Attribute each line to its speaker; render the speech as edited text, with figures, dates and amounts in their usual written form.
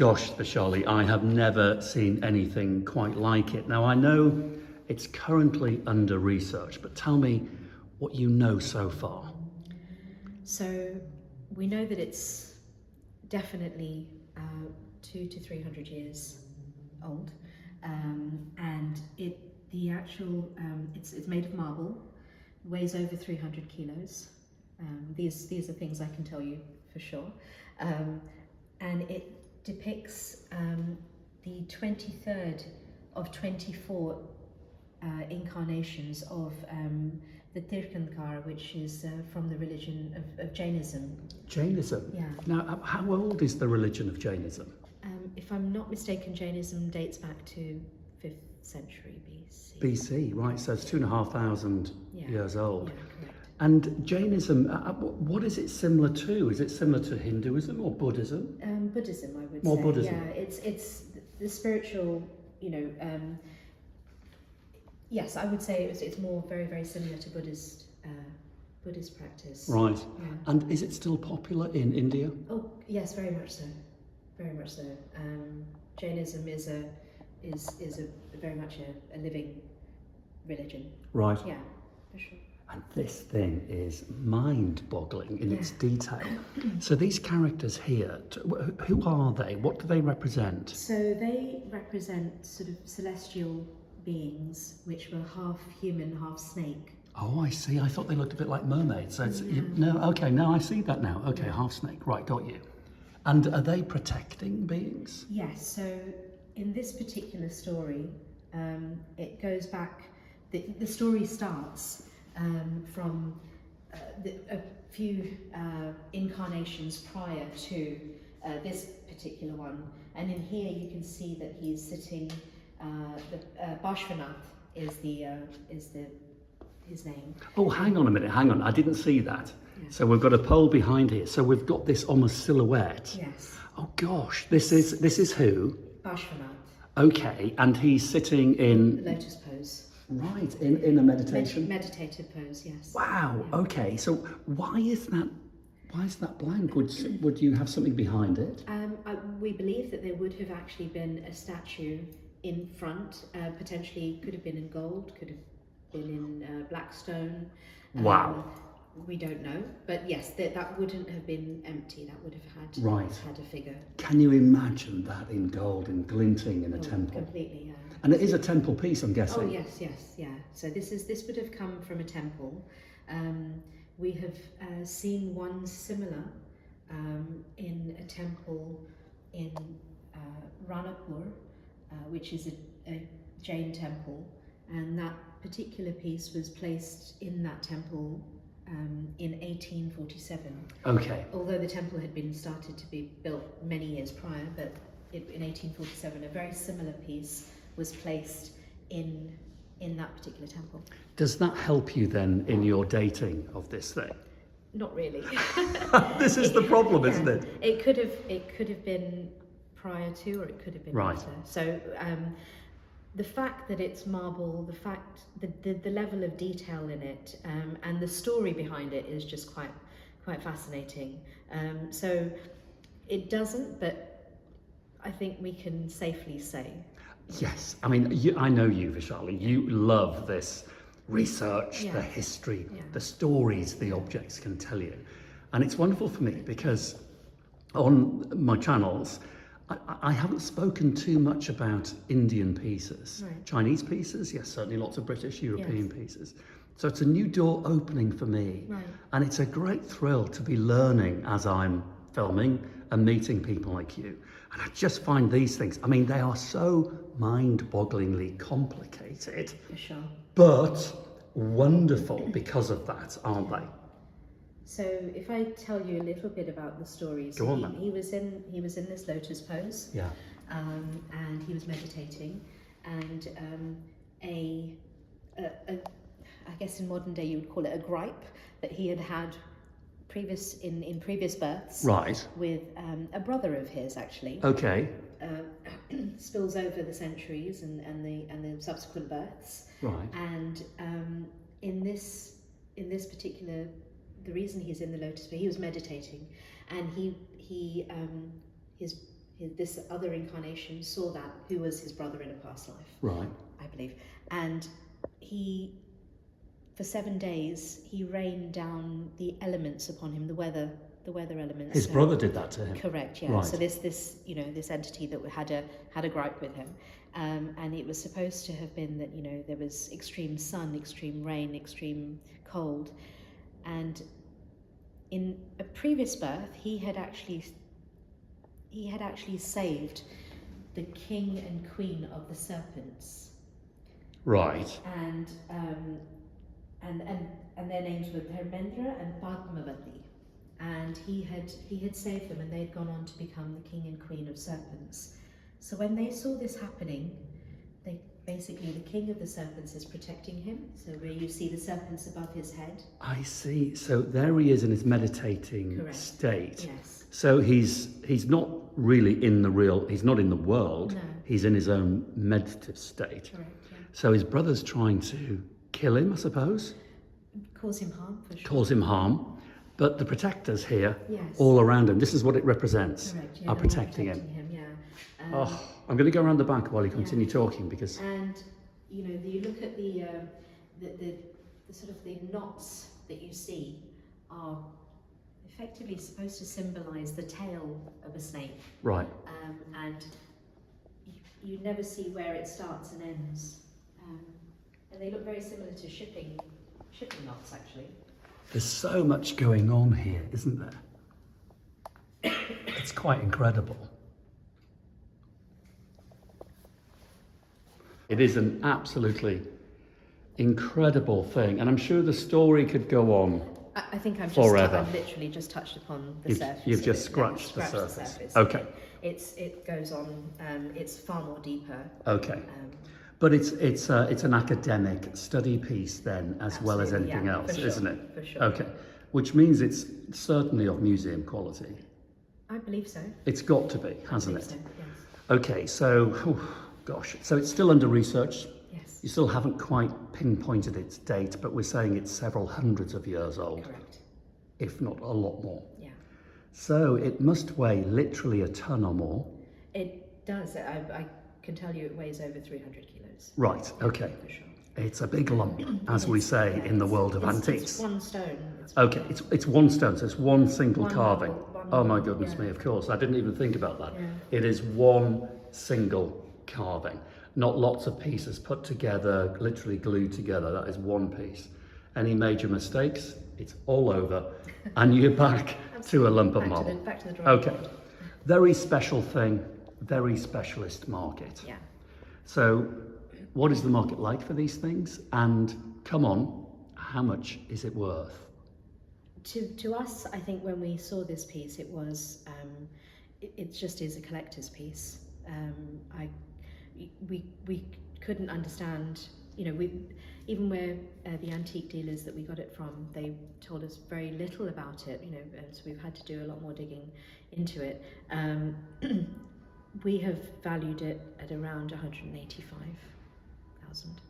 Speaker 1: Gosh, Vishali, I have never seen anything quite like it. Now, I know it's currently under research, but tell me what you know so far.
Speaker 2: So we know that it's definitely 200 to 300 years old, and it's made of marble, weighs over 300 kilos. These are things I can tell you for sure, and it depicts the 23rd of 24 incarnations of the Tirthankar, which is from the religion of Jainism.
Speaker 1: Jainism?
Speaker 2: Yeah.
Speaker 1: Now, how old is the religion of Jainism?
Speaker 2: If I'm not mistaken, Jainism dates back to 5th century BC.
Speaker 1: BC, right, so it's 2,500 years old.
Speaker 2: Yeah, correct.
Speaker 1: And Jainism, what is it similar to? Is it similar to Hinduism or Buddhism?
Speaker 2: Buddhism, I would
Speaker 1: More
Speaker 2: say.
Speaker 1: Buddhism.
Speaker 2: Yeah, it's the spiritual, yes, I would say it's more very, very similar to Buddhist practice.
Speaker 1: Right.
Speaker 2: Yeah.
Speaker 1: And is it still popular in India?
Speaker 2: Oh, yes, very much so. Very much so. Jainism is very much a living religion.
Speaker 1: Right.
Speaker 2: Yeah, for sure.
Speaker 1: And this thing is mind-boggling in its detail. So these characters here, who are they? What do they represent?
Speaker 2: So they represent sort of celestial beings, which were half human, half snake.
Speaker 1: Oh, I see. I thought they looked a bit like mermaids. So it's, no, okay, now I see that now. Okay, half snake, right, got you. And are they protecting beings?
Speaker 2: Yes, so in this particular story, it goes back, the story starts from a few incarnations prior to this particular one. And in here you can see that he's sitting, Bashvanath is his name.
Speaker 1: Oh, hang on a minute, hang on. I didn't see that.
Speaker 2: Yeah.
Speaker 1: So we've got a pole behind here. So we've got this almost silhouette.
Speaker 2: Yes.
Speaker 1: Oh gosh, this is who?
Speaker 2: Bashvanath.
Speaker 1: Okay, and he's sitting in...
Speaker 2: The lotus pose.
Speaker 1: Right, in a meditation?
Speaker 2: Meditative pose, yes.
Speaker 1: Wow,
Speaker 2: Yeah.
Speaker 1: okay. So why is that blank? Would you have something behind it?
Speaker 2: We believe that there would have actually been a statue in front, potentially could have been in gold, could have been in black stone.
Speaker 1: Wow.
Speaker 2: We don't know, but yes, that wouldn't have been empty. That would have had a figure.
Speaker 1: Can you imagine that in gold and glinting in a temple?
Speaker 2: Completely, yeah.
Speaker 1: And it is a temple piece, I'm guessing.
Speaker 2: Oh yes, yeah. So this would have come from a temple. We have seen one similar in a temple in Ranapur, which is a Jain temple, and that particular piece was placed in that temple in 1847.
Speaker 1: Okay.
Speaker 2: Although the temple had been started to be built many years prior, but in 1847 a very similar piece was placed in that particular temple.
Speaker 1: Does that help you then in your dating of this thing?
Speaker 2: Not really.
Speaker 1: This is the problem, isn't it?
Speaker 2: It could have been prior to, or it could have been
Speaker 1: Right.
Speaker 2: later. So the fact that it's marble, the level of detail in it, and the story behind it is just quite fascinating. So it doesn't, but I think we can safely say.
Speaker 1: Yes. I mean, I know you, Vishali. You love this research, the history, the stories the objects can tell you. And it's wonderful for me because on my channels, I haven't spoken too much about Indian pieces.
Speaker 2: Right.
Speaker 1: Chinese pieces, yes, certainly lots of British, European pieces. So it's a new door opening for me.
Speaker 2: Right.
Speaker 1: And it's a great thrill to be learning as I'm filming and meeting people like you. And I just find these things, I mean, they are so mind-bogglingly complicated,
Speaker 2: For sure.
Speaker 1: but wonderful because of that, aren't they?
Speaker 2: So if I tell you a little bit about the stories,
Speaker 1: Go on, then.
Speaker 2: he was in this lotus pose,
Speaker 1: Yeah.
Speaker 2: and he was meditating, and I guess in modern day you would call it a gripe that he had in previous births,
Speaker 1: Right.
Speaker 2: with a brother of his actually.
Speaker 1: Okay.
Speaker 2: Spills over the centuries and the subsequent births.
Speaker 1: Right.
Speaker 2: And in this particular, the reason he's in the lotus pose, he was meditating, and his this other incarnation saw that, who was his brother in a past life,
Speaker 1: Right.
Speaker 2: I believe, and he, for 7 days, he rained down the elements upon him, the weather elements.
Speaker 1: His brother did that to him.
Speaker 2: Correct. Yeah.
Speaker 1: Right.
Speaker 2: So this this entity that had a gripe with him, and it was supposed to have been that there was extreme sun, extreme rain, extreme cold, and in a previous birth he had actually saved the king and queen of the serpents.
Speaker 1: Right.
Speaker 2: And their names were Dharmendra and Padmavati. And he had saved them, and they had gone on to become the king and queen of serpents. So when they saw this happening, basically the king of the serpents is protecting him. So where you see the serpents above his head.
Speaker 1: I see. So there he is in his meditating
Speaker 2: Correct.
Speaker 1: state.
Speaker 2: Yes.
Speaker 1: So he's not really he's not in the world.
Speaker 2: No.
Speaker 1: He's in his own meditative state.
Speaker 2: Correct. Yeah.
Speaker 1: So his brother's trying to kill him, I suppose.
Speaker 2: Cause him harm, for sure.
Speaker 1: Cause him harm. But the protectors here,
Speaker 2: Yes.
Speaker 1: all around him, this is what it represents,
Speaker 2: Correct. Yeah,
Speaker 1: are
Speaker 2: they're
Speaker 1: protecting him.
Speaker 2: Yeah.
Speaker 1: I'm going to go around the back while you continue talking, because
Speaker 2: And you look at the sort of the knots that you see are effectively supposed to symbolise the tail of a snake.
Speaker 1: right.
Speaker 2: And you never see where it starts and ends. And they look very similar to shipping knots, actually.
Speaker 1: There's so much going on here, isn't there? It's quite incredible. It is an absolutely incredible thing, and I'm sure the story could go on.
Speaker 2: I think I've
Speaker 1: forever.
Speaker 2: literally just touched upon the
Speaker 1: You've-
Speaker 2: surface.
Speaker 1: you've
Speaker 2: of
Speaker 1: just
Speaker 2: it.
Speaker 1: scratched the surface.
Speaker 2: surface.
Speaker 1: Okay.
Speaker 2: It goes on. It's far more deeper.
Speaker 1: Okay. But it's an academic study piece then, as well as
Speaker 2: Absolutely,
Speaker 1: anything
Speaker 2: yeah,
Speaker 1: else,
Speaker 2: for sure,
Speaker 1: isn't it?
Speaker 2: for sure.
Speaker 1: Okay. Which means it's certainly of museum quality.
Speaker 2: I believe so.
Speaker 1: It's got to be, hasn't
Speaker 2: I
Speaker 1: it?
Speaker 2: believe so, yes.
Speaker 1: Okay, so, gosh, so it's still under research.
Speaker 2: Yes.
Speaker 1: You still haven't quite pinpointed its date, but we're saying it's several hundreds of years old,
Speaker 2: Correct.
Speaker 1: if not a lot more.
Speaker 2: Yeah.
Speaker 1: So it must weigh literally a ton or more.
Speaker 2: It does. I can tell you it weighs over 300 kilos.
Speaker 1: Right, okay.
Speaker 2: For sure.
Speaker 1: It's a big lump, as we say
Speaker 2: Yeah,
Speaker 1: in the world of antiques.
Speaker 2: It's one stone.
Speaker 1: Okay, it's one stone, so it's one single
Speaker 2: One
Speaker 1: carving.
Speaker 2: marble, one
Speaker 1: Oh my
Speaker 2: marble,
Speaker 1: goodness
Speaker 2: yeah.
Speaker 1: me, of course. I didn't even think about that.
Speaker 2: Yeah.
Speaker 1: It is one single carving, not lots of pieces put together, literally glued together. That is one piece. Any major mistakes, it's all over, and you're back to a lump of marble.
Speaker 2: Back to the drawing
Speaker 1: Okay,
Speaker 2: board.
Speaker 1: very special thing, very specialist market.
Speaker 2: Yeah.
Speaker 1: So, what is the market like for these things? And come on, how much is it worth?
Speaker 2: To us, I think when we saw this piece, it was it just is a collector's piece. We couldn't understand, even where the antique dealers that we got it from, they told us very little about it, and so we've had to do a lot more digging into it. We have valued it at around 185,000.